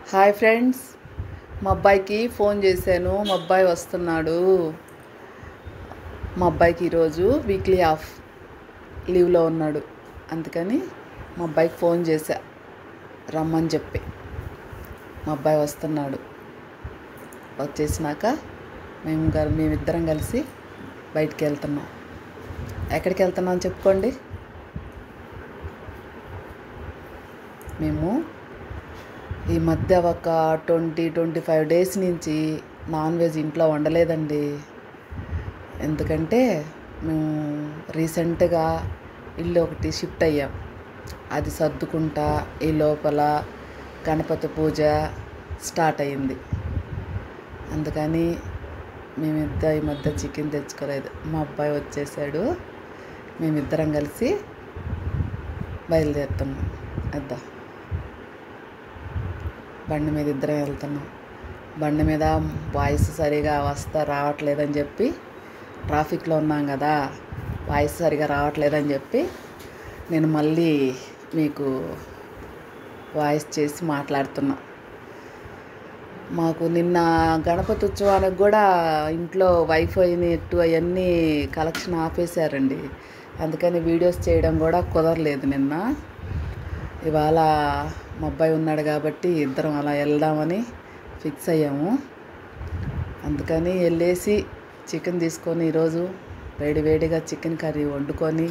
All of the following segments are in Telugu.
హాయ్ ఫ్రెండ్స్, మా అబ్బాయికి ఫోన్ చేశాను. మా అబ్బాయి వస్తున్నాడు. మా అబ్బాయికి ఈరోజు వీక్లీ ఆఫ్ లీవ్లో ఉన్నాడు. అందుకని మా అబ్బాయికి ఫోన్ చేశా రమ్మని చెప్పి. మా అబ్బాయి వస్తున్నాడు. వచ్చేసినాక మేమిద్దరం కలిసి బయటికి వెళ్తున్నాం. ఎక్కడికి వెళ్తున్నాం చెప్పుకోండి. మేము ఈ మధ్య ఒక 25 డేస్ నుంచి నాన్ వెజ్ ఇంట్లో వండలేదండి. ఎందుకంటే మేము రీసెంట్గా ఇల్లు ఒకటి షిఫ్ట్ అయ్యాం. అది సర్దుకుంటా ఈ లోపల గణపతి పూజ స్టార్ట్ అయ్యింది. అందుకని ఈ మధ్య చికెన్ తెచ్చుకోలేదు. మా అబ్బాయి వచ్చేసాడు. మేమిద్దరం కలిసి బయలుదేరుతున్నాం. బండి మీద ఇద్దరం వెళ్తున్నాం. బండి మీద వాయిస్ సరిగా రావట్లేదని చెప్పి, ట్రాఫిక్లో ఉన్నాం కదా, వాయిస్ సరిగా రావట్లేదని చెప్పి నేను మళ్ళీ మీకు వాయిస్ చేసి మాట్లాడుతున్నా. మాకు నిన్న గణపతి ఉత్సవానికి కూడా ఇంట్లో వైఫై నెట్ అవన్నీ కలెక్షన్ ఆపేశారండి. అందుకని వీడియోస్ చేయడం కూడా కుదరలేదు నిన్న. ఇవాళ మా అబ్బాయి ఉన్నాడు కాబట్టి ఇద్దరం అలా వెళ్దామని ఫిక్స్ అయ్యాము. అందుకని వెళ్ళేసి చికెన్ తీసుకొని ఈరోజు వేడివేడిగా చికెన్ కర్రీ వండుకొని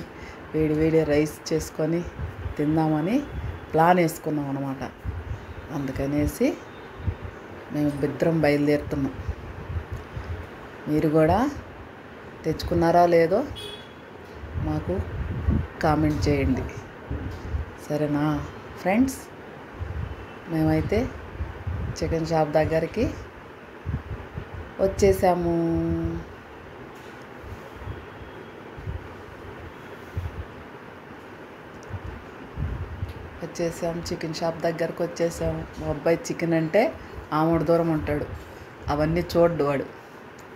వేడివేడి రైస్ చేసుకొని తిందామని ప్లాన్ వేసుకున్నాం అన్నమాట. అందుకనేసి మేము ఇద్దరం బయలుదేరుతున్నాం. మీరు కూడా తెచ్చుకున్నారా లేదో మాకు కామెంట్ చేయండి, సరేనా ఫ్రెండ్స్? మేమైతే చికెన్ షాప్ దగ్గరికి వచ్చేసాము. చికెన్ షాప్ దగ్గరకు వచ్చేసాము. మా అబ్బాయి చికెన్ అంటే ఆమోడు దూరం ఉంటాడు. అవన్నీ చూడ్డు వాడు.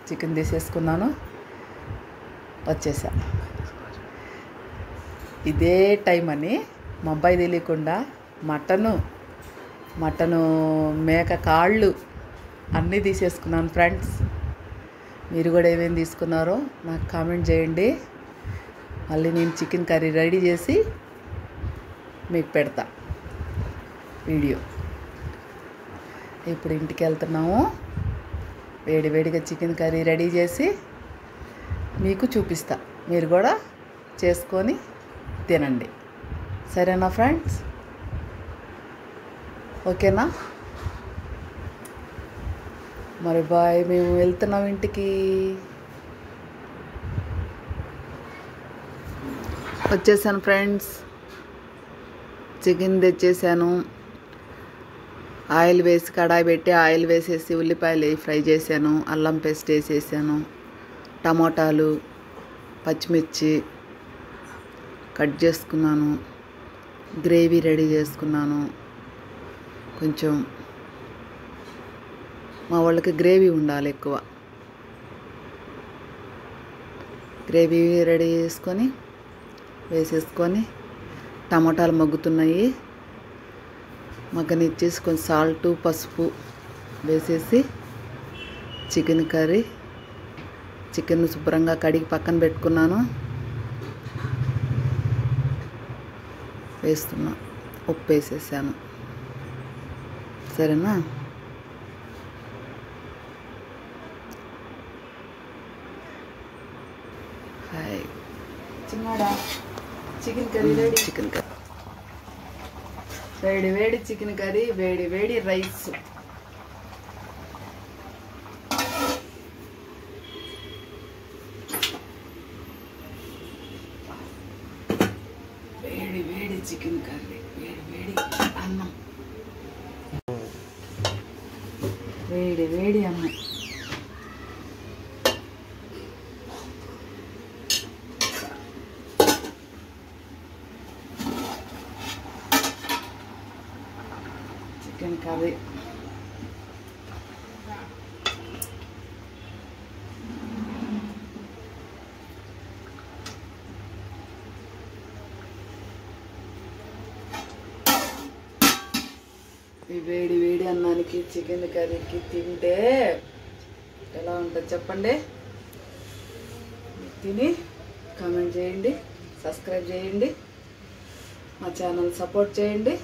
చికెన్ తీసేసుకున్నాను, వచ్చేసా. ఇదే టైం అని మా అబ్బాయి తెలియకుండా మటను మేక కాళ్ళు అన్నీ తీసేసుకున్నాను ఫ్రెండ్స్. మీరు కూడా ఏమేమి తీసుకున్నారో నాకు కామెంట్ చేయండి. మళ్ళీ నేను చికెన్ కర్రీ రెడీ చేసి మీకు పెడతా వీడియో. ఇప్పుడు ఇంటికి వెళ్తున్నాము. వేడివేడిగా చికెన్ కర్రీ రెడీ చేసి మీకు చూపిస్తా. మీరు కూడా చేసుకొని తినండి, సరేనా ఫ్రెండ్స్? ఓకేనా? మరి బాయ్. మేము వెళ్తున్నాం ఇంటికి. వచ్చేసాను ఫ్రెండ్స్. చికెన్ తెచ్చేసాను. ఆయిల్ వేసి కడాయి పెట్టి ఆయిల్ వేసేసి ఉల్లిపాయలు ఫ్రై చేశాను. అల్లం పేస్ట్ వేసేసాను. టమాటాలు, పచ్చిమిర్చి కట్ చేసుకున్నాను. గ్రేవీ రెడీ చేసుకున్నాను. కొంచెం మా వాళ్ళకి గ్రేవీ ఉండాలి ఎక్కువ. గ్రేవీ రెడీ చేసుకొని వేసేసుకొని టమాటాలు మగ్గుతున్నాయి. మగ్గనిచ్చేసి కొంచెం సాల్టు, పసుపు వేసేసి చికెన్ శుభ్రంగా కడిగి పక్కన పెట్టుకున్నాను. వేస్తున్నా. ఉప్పు వేసేసాను, సరేనా? హాయ్ చిన్నడా. Chicken curry ready. వేడి చికెన్ కర్రీ, వేడి రైస్. వేడి చికెన్ కర్రీ, వేడి అన్నం, వేడి అన్నం. Chicken curry. వేడి వేడి అన్నానికి చికెన్ కర్రీకి తింటే ఎలా ఉంటుంది చెప్పండి. తిని కామెంట్ చేయండి, సబ్స్క్రైబ్ చేయండి, మా ఛానల్ సపోర్ట్ చేయండి.